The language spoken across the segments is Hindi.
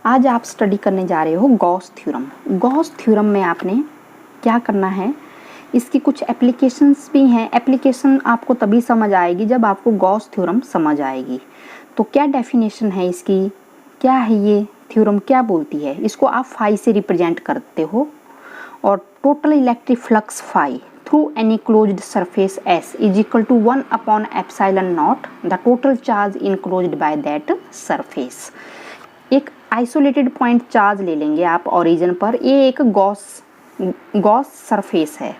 आज आप स्टडी करने जा रहे हो गॉस थ्योरम। गॉस थ्योरम में आपने क्या करना है, इसकी कुछ एप्लीकेशंस भी हैं। एप्लीकेशन आपको तभी समझ आएगी जब आपको गॉस थ्योरम समझ आएगी। तो क्या डेफिनेशन है इसकी, क्या है ये थ्योरम, क्या बोलती है, इसको आप फाई से रिप्रेजेंट करते हो। और total electric flux phi through any closed surface S is equal to 1/एप्सिलॉन not the total charge enclosed by that surface. एक आइसोलेटेड पॉइंट चार्ज ले लेंगे आप ओरिजिन पर, ये एक गॉस सरफेस है।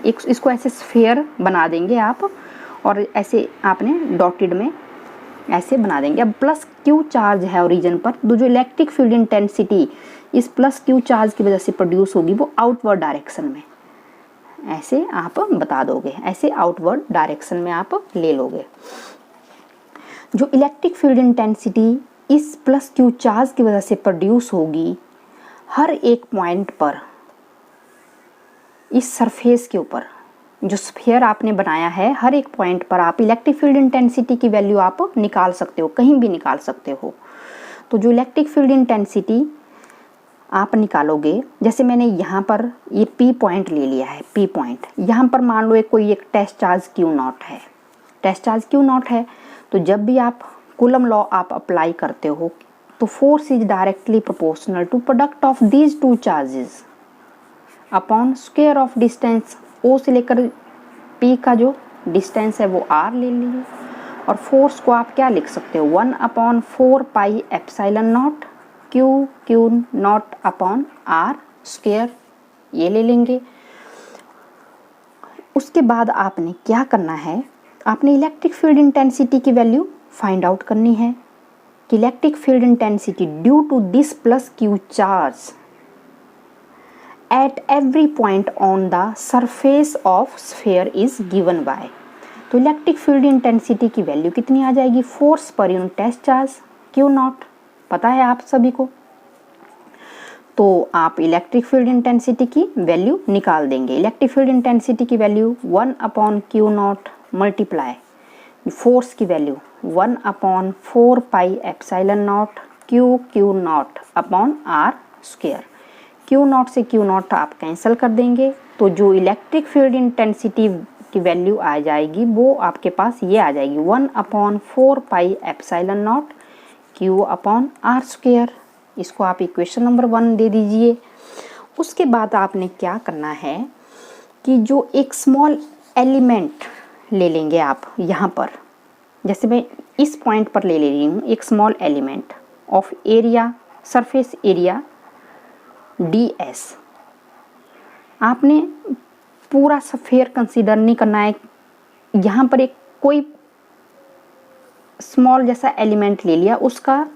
एक इसको ऐसे स्फीयर बना देंगे आप, और ऐसे आपने डॉटेड में ऐसे बना देंगे। अब प्लस क्यू चार्ज है ओरिजिन पर, तो जो इलेक्ट्रिक फील्ड इंटेंसिटी इस प्लस क्यू चार्ज की वजह से प्रोड्यूस होगी वो आउटवर्ड डायरेक्शन में ऐसे आप बता दोगे, ऐसे आउटवर्ड डायरेक्शन में आप ले लोगे। जो इलेक्ट्रिक फील्ड इंटेंसिटी इस प्लस क्यू चार्ज की वजह से प्रोड्यूस होगी हर एक पॉइंट पर इस सरफेस के ऊपर, जो स्फीयर आपने बनाया है, हर एक पॉइंट पर आप इलेक्ट्रिक फील्ड इंटेंसिटी की वैल्यू आप निकाल सकते हो, कहीं भी निकाल सकते हो। तो जो इलेक्ट्रिक फील्ड इंटेंसिटी आप निकालोगे, जैसे मैंने यहाँ पर ये पी पॉइंट ले लिया है, पी पॉइंट यहाँ पर मान लो एक टेस्ट चार्ज क्यू नॉट है, टेस्ट चार्ज क्यू नॉट है। तो जब भी आप कूलम लॉ आप अप्लाई करते हो तो force is directly proportional to product of these two charges upon square of distance. O से लेकर पी का जो डिस्टेंस है वो आर ले लीजिए, और फोर्स को आप क्या लिख सकते हो, 1/4πε0 Q not upon R square, ये ले लेंगे। उसके बाद आपने क्या करना है, आपने इलेक्ट्रिक फील्ड इंटेंसिटी की वैल्यू फाइंड आउट करनी है कि electric field intensity due to this plus Q charge at every point on the surface of sphere is given by. तो इलेक्ट्रिक फील्ड इंटेंसिटी की वैल्यू कितनी आ जाएगी, force per unit test charge Q naught, पता है आप सभी को। तो आप इलेक्ट्रिक फील्ड इंटेंसिटी की वैल्यू निकाल देंगे। इलेक्ट्रिक फील्ड इंटेंसिटी की वैल्यू 1/Q0 मल्टीप्लाई फोर्स की value 1/4πε0 Q not upon R square. Q not से क्यू नॉट आप कैंसिल कर देंगे, तो जो इलेक्ट्रिक फील्ड इंटेंसिटी की वैल्यू आ जाएगी वो आपके पास ये आ जाएगी 1/4πε0 क्यू अपॉन आर स्क्वायर। इसको आप इक्वेशन नंबर 1 दे दीजिए। उसके बाद आपने क्या करना है कि जो एक स्मॉल एलिमेंट ले लेंगे आप यहाँ पर, जैसे मैं इस पॉइंट पर ले रही हूँ एक small element of area, surface area ds। आपने पूरा स्फीयर कंसीडर नहीं करना है, यहाँ पर एक कोई स्मॉल जैसा एलिमेंट ले लिया, उसका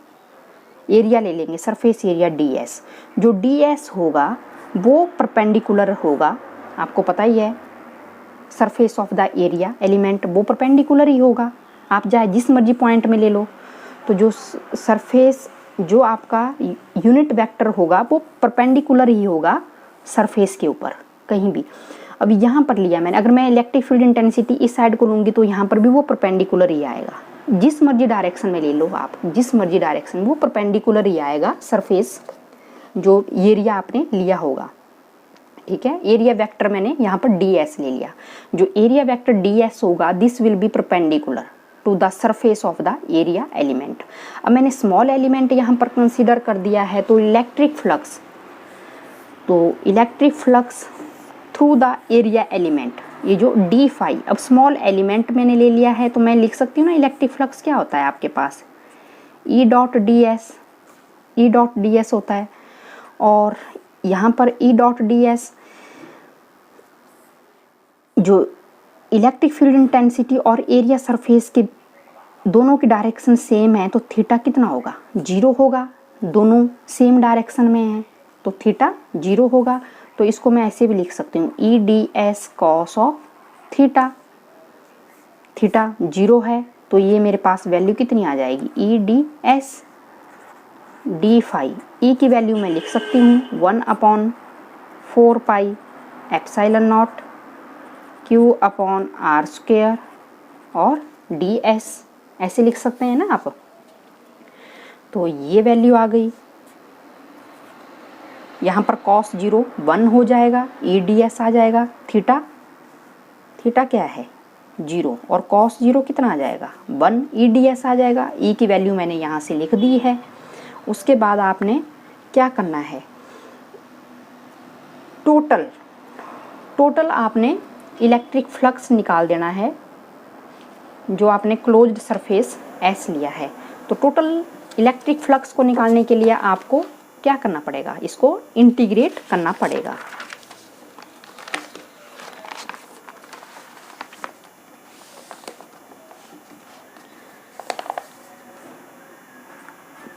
एरिया ले लेंगे, सरफेस एरिया ds। जो ds होगा वो परपेंडिकुलर होगा, आपको पता ही है, surface of the area element वो परपेंडिकुलर ही होगा, आप चाहे जिस मर्जी पॉइंट में ले लो। तो जो सरफेस, जो आपका यूनिट वेक्टर होगा वो परपेंडिकुलर ही होगा सरफेस के ऊपर कहीं भी। अब यहाँ पर लिया मैंने, अगर मैं इलेक्ट्रिक फील्ड इंटेंसिटी इस साइड को लूँगी तो यहाँ पर भी वो परपेंडिकुलर ही आएगा, जिस मर्जी डायरेक्शन में ले लो आप, जिस मर्जी डायरेक्शन वो परपेंडिकुलर ही आएगा सरफेस जो एरिया आपने लिया होगा। ठीक है, एरिया वेक्टर मैंने यहाँ पर ds ले लिया, जो एरिया वेक्टर ds होगा this will be perpendicular to the surface of the area element. अब मैंने स्मॉल एलिमेंट यहाँ पर कंसीडर कर दिया है, तो electric flux through the area element, ये जो d फाई, अब स्मॉल एलिमेंट मैंने ले लिया है तो मैं लिख सकती हूँ ना, इलेक्ट्रिक फ्लक्स क्या होता है आपके पास, E डॉट ds होता है। और यहाँ पर E डॉट ds, जो इलेक्ट्रिक फील्ड इंटेंसिटी और एरिया सरफेस के दोनों की डायरेक्शन सेम है, तो थीटा कितना होगा, 0 होगा, दोनों सेम डायरेक्शन में हैं तो थीटा 0 होगा। तो इसको मैं ऐसे भी लिख सकती हूँ, ई D S cos of theta, theta 0 है तो ये मेरे पास वैल्यू कितनी आ जाएगी, E D S D phi. E की वैल्यू मैं लिख सकती हूँ 1/4πε0 क्यू अपॉन आर स्क्वायर, और ds ऐसे लिख सकते हैं ना आप। तो ये वैल्यू आ गई। यहाँ पर cos 0 1 हो जाएगा, ई डी एस आ जाएगा, थीटा थीटा क्या है 0 और cos 0 कितना आ जाएगा 1, ई डी एस आ जाएगा। ई की वैल्यू मैंने यहाँ से लिख दी है। उसके बाद आपने क्या करना है, टोटल आपने इलेक्ट्रिक फ्लक्स निकाल देना है जो आपने क्लोज्ड सरफेस एस लिया है। तो टोटल इलेक्ट्रिक फ्लक्स को निकालने के लिए आपको क्या करना पड़ेगा, इसको इंटीग्रेट करना पड़ेगा।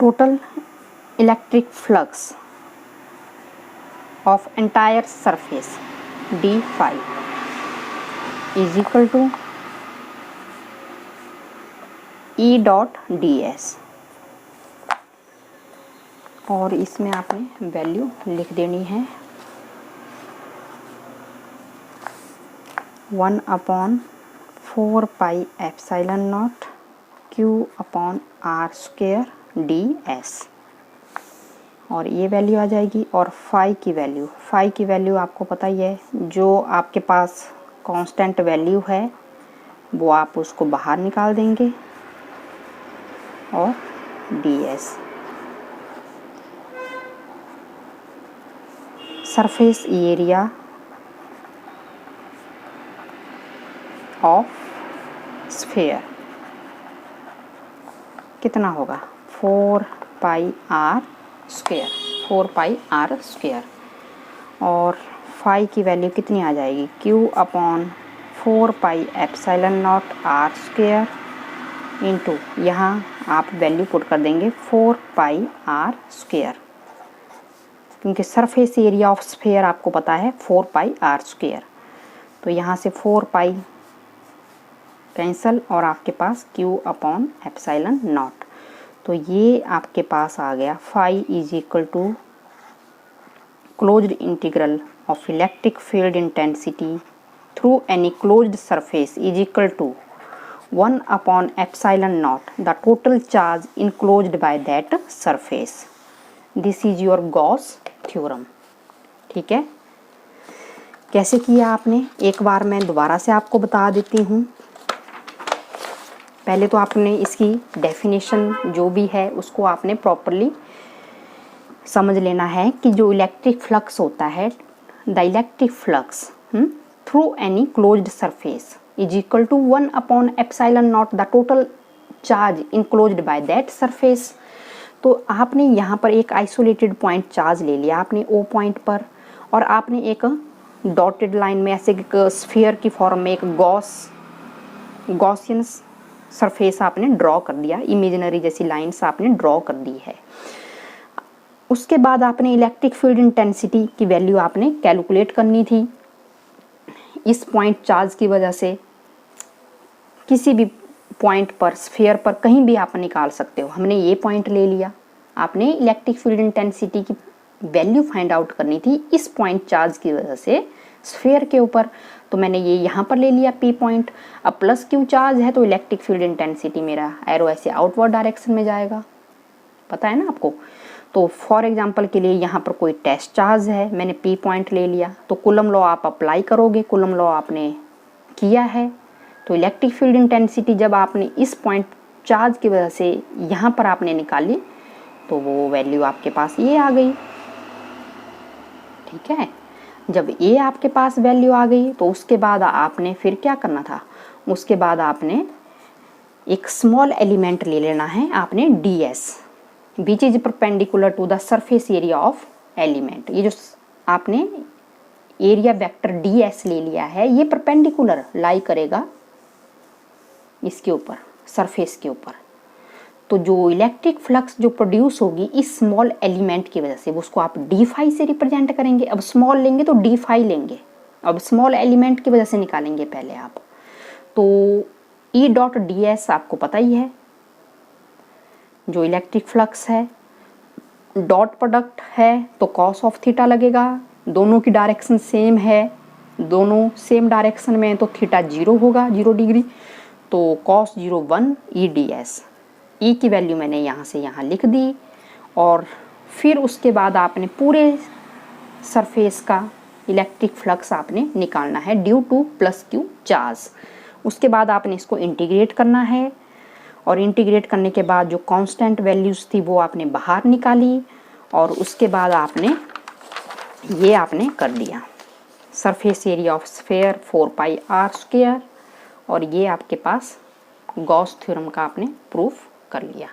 Total electric flux of entire surface d phi is equal to E dot ds और इसमें आपने वैल्यू लिख देनी है 1/4 pi epsilon not q upon r square ds और ये वैल्यू आ जाएगी। और फाई की वैल्यू आपको पता ही है, जो आपके पास कांस्टेंट वैल्यू है वो आप उसको बाहर निकाल देंगे और ds surface area of sphere कितना होगा 4 पाई r स्क्वायर और फाई की वैल्यू कितनी आ जाएगी q upon 4 pi epsilon not r square into यहाँ आप वैल्यू पुट कर देंगे 4 पाई r स्क्वायर, क्योंकि सरफेस एरिया ऑफ स्फीयर आपको पता है 4 पाई r स्क्वायर। तो यहाँ से 4 पाई कैंसल और आपके पास q अपॉन एप्सिलॉन नॉट। तो ये आपके पास आ गया phi is equal to closed integral of electric field intensity through any closed surface is equal to 1 upon epsilon naught the total charge enclosed by that surface. This is your Gauss theorem. ठीक है, कैसे किया आपने एक बार मैं दोबारा से आपको बता देती हूँ। पहले तो आपने इसकी डेफिनेशन जो भी है उसको आपने प्रॉपरली समझ लेना है कि जो इलेक्ट्रिक फ्लक्स होता है, the electric flux through any closed surface is equal to 1 upon epsilon naught the total charge enclosed by that surface. तो आपने यहाँ पर एक आइसोलेटेड पॉइंट चार्ज ले लिया आपने ओ पॉइंट पर, और आपने एक डॉटेड लाइन में ऐसे एक स्फीयर की फॉर्म में एक गॉसियन सरफेस आपने ड्रॉ कर दिया, इमेजिनरी जैसी लाइंस आपने ड्रॉ कर दी है। उसके बाद आपने इलेक्ट्रिक फील्ड इंटेंसिटी की वैल्यू आपने कैलकुलेट करनी थी। इस पॉइंट चार्ज की वजह से किसी भी पॉइंट पर स्फीयर पर कहीं भी आप निकाल सकते हो। हमने ये पॉइंट ले लिया, आपने इलेक्ट्रिक फील्ड इंटेंसिटी की वैल्यू फाइंड आउट करनी थी इस पॉइंट चार्ज की वजह से स्फीयर के ऊपर। तो मैंने ये यहाँ पर ले लिया P पॉइंट। अब प्लस Q चार्ज है तो इलेक्ट्रिक फील्ड इंटेंसिटी मेरा एरो ऐसे आउटवर्ड डायरेक्शन में जाएगा, पता है ना आपको। तो फॉर एग्जांपल के लिए यहाँ पर कोई टेस्ट चार्ज है, मैंने P पॉइंट ले लिया, तो कूलम लॉ आप अप्लाई करोगे, कूलम लॉ आपने किया है। तो इलेक्ट्रिक फील्ड इंटेंसिटी जब आपने इस पॉइंट चार्ज की वजह से यहाँ पर आपने निकाली तो वो वैल्यू आपके पास ये आ गई। ठीक है, जब ये आपके पास वैल्यू आ गई तो उसके बाद आपने फिर क्या करना था, उसके बाद आपने एक स्मॉल एलिमेंट ले लेना है आपने ds which is perpendicular to the surface area of element. ये जो आपने एरिया वेक्टर ds ले लिया है ये परपेंडिकुलर लाई करेगा इसके ऊपर, सरफेस के ऊपर। तो जो इलेक्ट्रिक फ्लक्स जो प्रोड्यूस होगी इस स्मॉल एलिमेंट की वजह से उसको आप डी फाई से रिप्रेजेंट करेंगे। अब स्मॉल लेंगे तो डी फाई लेंगे, अब स्मॉल एलिमेंट की वजह से निकालेंगे पहले आप। तो ई डॉट डी एस आपको पता ही है, जो इलेक्ट्रिक फ्लक्स है डॉट प्रोडक्ट है तो कॉस ऑफ थीटा लगेगा, दोनों की डायरेक्शन सेम है, दोनों सेम डायरेक्शन में तो थीटा 0 होगा, 0 डिग्री। तो कॉस 0 1 ई डी एस, ई की वैल्यू मैंने यहाँ से यहाँ लिख दी। और फिर उसके बाद आपने पूरे सरफेस का इलेक्ट्रिक फ्लक्स आपने निकालना है due two plus Q charge. उसके बाद आपने इसको इंटीग्रेट करना है और इंटीग्रेट करने के बाद जो कांस्टेंट वैल्यूज़ थी वो आपने बाहर निकाली और उसके बाद आपने ये आपने कर दिया surface area of sphere 4πr² और ये आपके पास गॉस थ्योरम का आपने प्रूफ कर लिया।